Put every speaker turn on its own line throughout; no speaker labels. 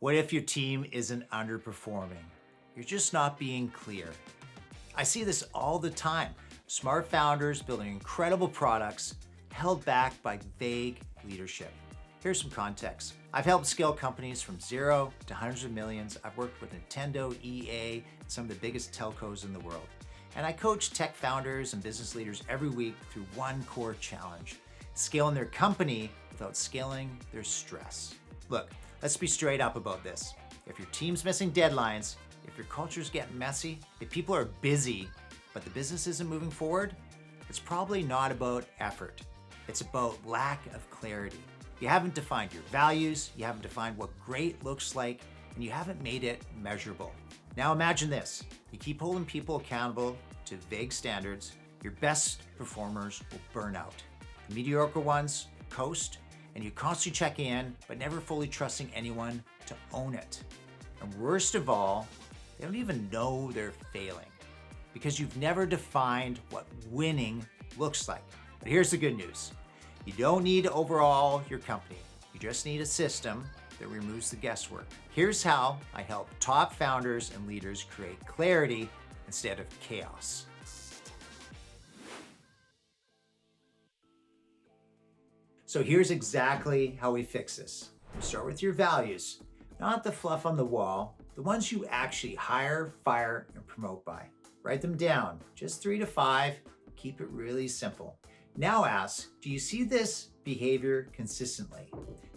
What if your team isn't underperforming? You're just not being clear. I see this all the time. Smart founders building incredible products held back by vague leadership. Here's some context. I've helped scale companies from zero to hundreds of millions. I've worked with Nintendo, EA, and some of the biggest telcos in the world. And I coach tech founders and business leaders every week through one core challenge: scaling their company without scaling their stress. Look, let's be straight up about this. If your team's missing deadlines, if your culture's getting messy, if people are busy, but the business isn't moving forward, it's probably not about effort. It's about lack of clarity. You haven't defined your values, you haven't defined what great looks like, and you haven't made it measurable. Now imagine this. You keep holding people accountable to vague standards, your best performers will burn out. The mediocre ones coast, and you constantly check in, but never fully trusting anyone to own it. And worst of all, they don't even know they're failing because you've never defined what winning looks like. But here's the good news. You don't need to overhaul your company. You just need a system that removes the guesswork. Here's how I help top founders and leaders create clarity instead of chaos. So here's exactly how we fix this. We start with your values, not the fluff on the wall, the ones you actually hire, fire, and promote by. Write them down, just 3 to 5, keep it really simple. Now ask, do you see this behavior consistently?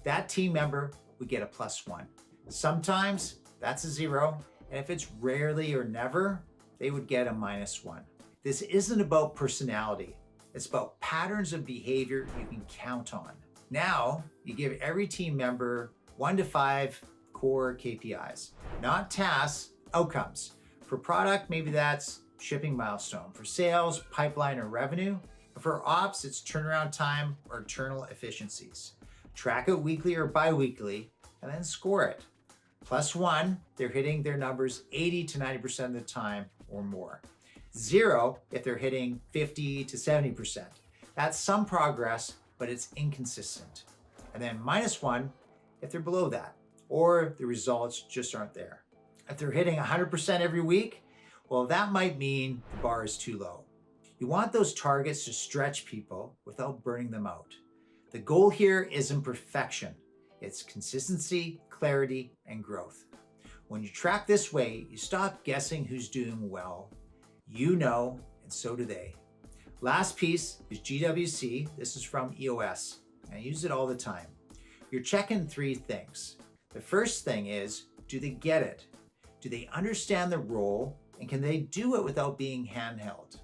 That team member would get a +1. Sometimes that's a 0, and if it's rarely or never, they would get a -1. This isn't about personality. It's about patterns of behavior you can count on. Now, you give every team member 1 to 5 core KPIs, not tasks, outcomes. For product, maybe that's shipping milestone. For sales, pipeline, or revenue. For ops, it's turnaround time or internal efficiencies. Track it weekly or bi-weekly, and then score it. +1, they're hitting their numbers 80 to 90% of the time or more. 0, if they're hitting 50 to 70%. That's some progress, but it's inconsistent. And then -1, if they're below that, or the results just aren't there. If they're hitting 100% every week, well, that might mean the bar is too low. You want those targets to stretch people without burning them out. The goal here isn't perfection. It's consistency, clarity, and growth. When you track this way, you stop guessing who's doing well. You know, and so do they. Last piece is GWC. This is from EOS. I use it all the time. You're checking 3 things. The first thing is, do they get it? Do they understand the role, and can they do it without being handheld?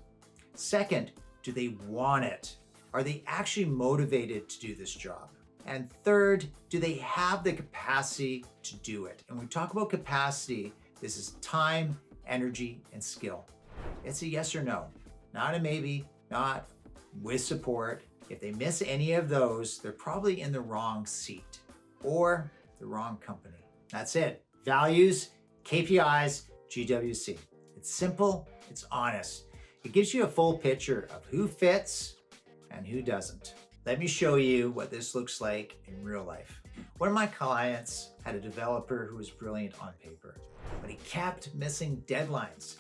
Second, do they want it? Are they actually motivated to do this job? And third, do they have the capacity to do it? And when we talk about capacity, this is time, energy, and skill. It's a yes or no, not a maybe, not with support. If they miss any of those, they're probably in the wrong seat or the wrong company. That's it. Values, KPIs, GWC. It's simple, it's honest. It gives you a full picture of who fits and who doesn't. Let me show you what this looks like in real life. One of my clients had a developer who was brilliant on paper, but he kept missing deadlines.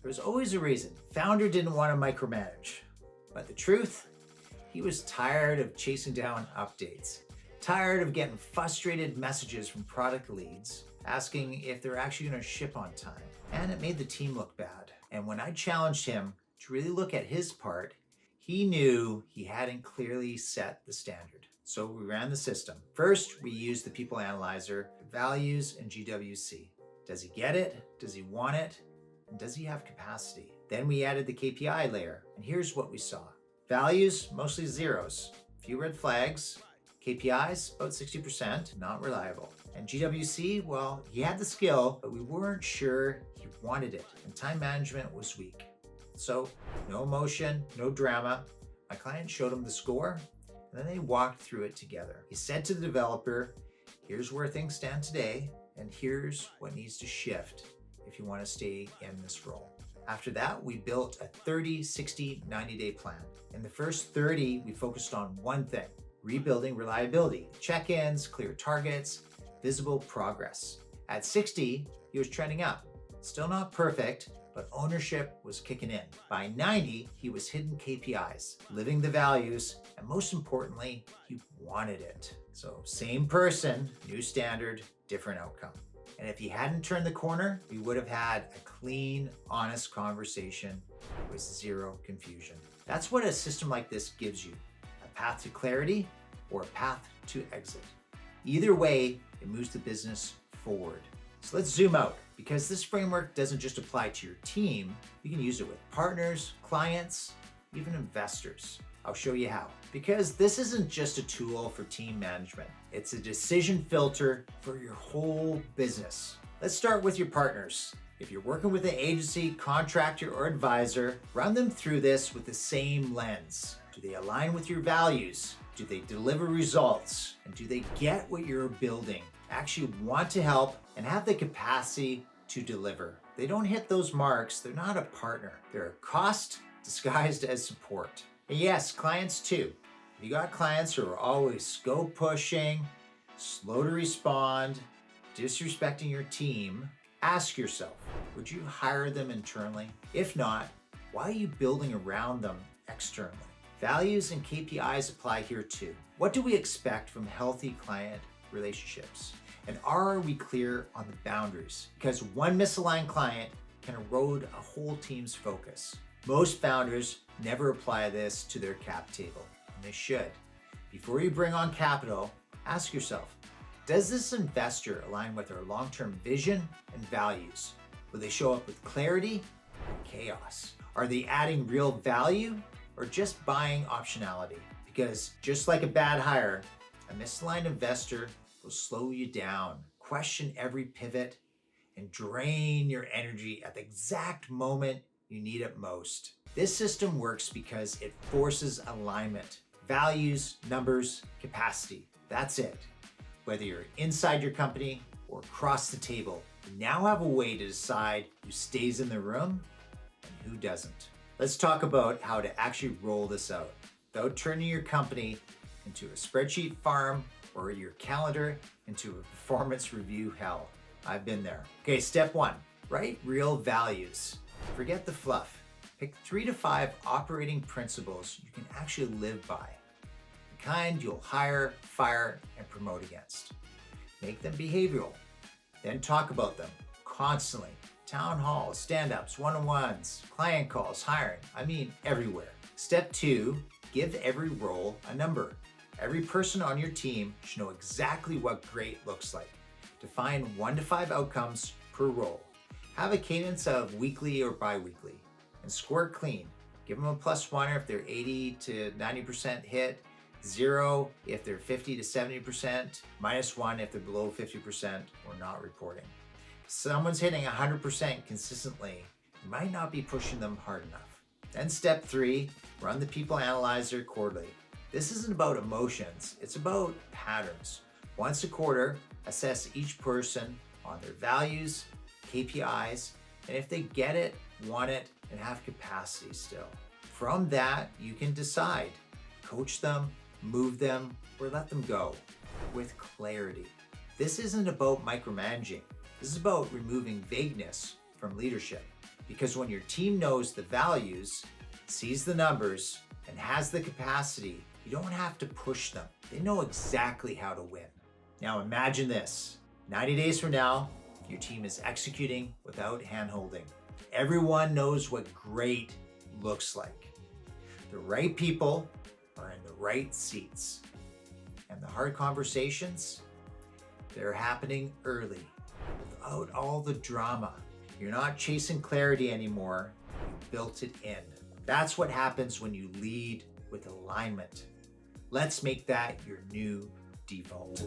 There was always a reason. Founder didn't want to micromanage. But the truth, he was tired of chasing down updates, tired of getting frustrated messages from product leads asking if they're actually going to ship on time. And it made the team look bad. And when I challenged him to really look at his part, he knew he hadn't clearly set the standard. So we ran the system. First, we used the people analyzer, values, and GWC. Does he get it? Does he want it? And does he have capacity? Then we added the KPI layer, and here's what we saw. Values, mostly zeros. Few red flags. KPIs, about 60%, not reliable. And GWC, well, he had the skill, but we weren't sure he wanted it, and time management was weak. So, no emotion, no drama. My client showed him the score, and then they walked through it together. He said to the developer, here's where things stand today, and here's what needs to shift if you want to stay in this role. After that, we built a 30, 60, 90-day plan. In the first 30, we focused on one thing: rebuilding reliability, check-ins, clear targets, visible progress. At 60, he was trending up. Still not perfect, but ownership was kicking in. By 90, he was hitting KPIs, living the values, and most importantly, he wanted it. So same person, new standard, different outcome. And if he hadn't turned the corner, we would have had a clean, honest conversation with zero confusion. That's what a system like this gives you: a path to clarity or a path to exit. Either way, it moves the business forward. So let's zoom out, because this framework doesn't just apply to your team. You can use it with partners, clients, even investors. I'll show you how. Because this isn't just a tool for team management. It's a decision filter for your whole business. Let's start with your partners. If you're working with an agency, contractor, or advisor, run them through this with the same lens. Do they align with your values? Do they deliver results? And do they get what you're building? Actually want to help and have the capacity to deliver. If they don't hit those marks, they're not a partner. They're a cost disguised as support. And yes, clients too. If you got clients who are always scope pushing, slow to respond, disrespecting your team, ask yourself, would you hire them internally? If not, why are you building around them externally? Values and KPIs apply here too. What do we expect from healthy client relationships? And are we clear on the boundaries? Because one misaligned client can erode a whole team's focus. Most founders never apply this to their cap table, and they should. Before you bring on capital, ask yourself, does this investor align with our long-term vision and values? Will they show up with clarity or chaos? Are they adding real value or just buying optionality? Because just like a bad hire, a misaligned investor will slow you down, question every pivot, and drain your energy at the exact moment you need it most. This system works because it forces alignment. Values, numbers, capacity. That's it. Whether you're inside your company or across the table, you now have a way to decide who stays in the room and who doesn't. Let's talk about how to actually roll this out without turning your company into a spreadsheet farm or your calendar into a performance review hell. I've been there. Okay, step 1, write real values. Forget the fluff. Pick 3 to 5 operating principles you can actually live by. The kind you'll hire, fire, and promote against. Make them behavioral. Then talk about them constantly. Town halls, stand-ups, one-on-ones, client calls, hiring. I mean, everywhere. Step 2, give every role a number. Every person on your team should know exactly what great looks like. Define 1 to 5 outcomes per role. Have a cadence of weekly or bi-weekly, and score it clean. Give them a +1 if they're 80 to 90% hit, 0 if they're 50 to 70%, -1 if they're below 50% or not reporting. If someone's hitting 100% consistently, you might not be pushing them hard enough. Then step 3, run the people analyzer quarterly. This isn't about emotions, it's about patterns. Once a quarter, assess each person on their values, KPIs, and if they get it, want it, and have capacity still. From that, you can decide, coach them, move them, or let them go with clarity. This isn't about micromanaging. This is about removing vagueness from leadership. Because when your team knows the values, sees the numbers, and has the capacity, you don't have to push them. They know exactly how to win. Now imagine this, 90 days from now, your team is executing without hand-holding. Everyone knows what great looks like. The right people are in the right seats. And the hard conversations, they're happening early, without all the drama. You're not chasing clarity anymore, you built it in. That's what happens when you lead with alignment. Let's make that your new default.